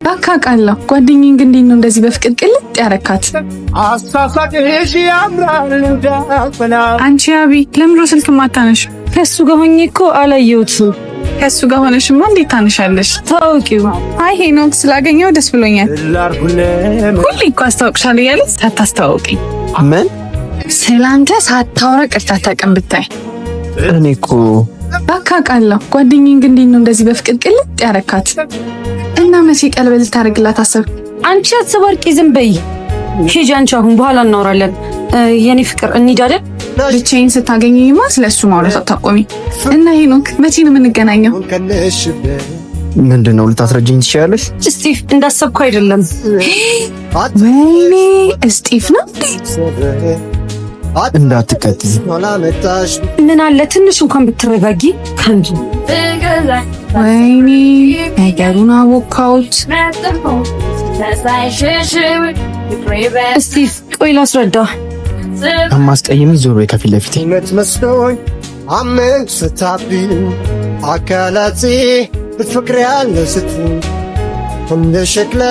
በቃ ቃለሁ ጓደኛዬን ግን እንዴት ነው እንደዚህ በፍቅር ቅልጥ ያረካት? አሳሳቅሽ ያምራል እንዳፈና። አንቺ አቢ ለምሮ ስልክ ማታነሽ? ከሱ ጋር ሆኜ እኮ አላየሁትም። ከሱ ጋር ሆነሽማ እንዴት ታነሻለሽ? ታውቂው። አይ ሄኖክ ስላገኘው ደስ ብሎኛል። ሁሌ እኮ አስታውቅሻለሁ እያለ ሳታስተዋውቂኝ። ምን? ስላንተ ሳታወራ ቀርታ አታውቅም ብታይ። እኔ እኮ በቃ ቃለሁ ጓደኛዬን ግን እንዴት ነው እንደዚህ በፍቅር ቅልጥ ያረካት? እና መቼ ቀለበት ልታደርግላት አሰብክ? አንቺ አትሰባርቂ፣ ዝም በይ። ሂጂ አንቺ፣ አሁን በኋላ እናወራለን። የኔ ፍቅር እንሂድ አይደል? ብቻዬን ስታገኘኝማ ስለሱ ማውራት አታቆሚ። እና ሄኖክ መቼ ነው የምንገናኘው? ምንድነው ልታስረጅኝ ትችያለሽ? ስቲቭ እንዳሰብኩ አይደለም። ወይኔ ስቲቭ ነው እንዳትከትይ። ምን አለ ትንሽ እንኳን ብትረጋጊ። ከንቱ ወይኔ ነገሩን አወካሁት። ስቲቭ ቆይ ላስረዳ። አማስቀየሚ ዞሮ ከፊት ለፊቴ መስሎኝ አመን ስታብኝ አካላቴ በፍቅር ያለ ስትይ እንደ ሸክላ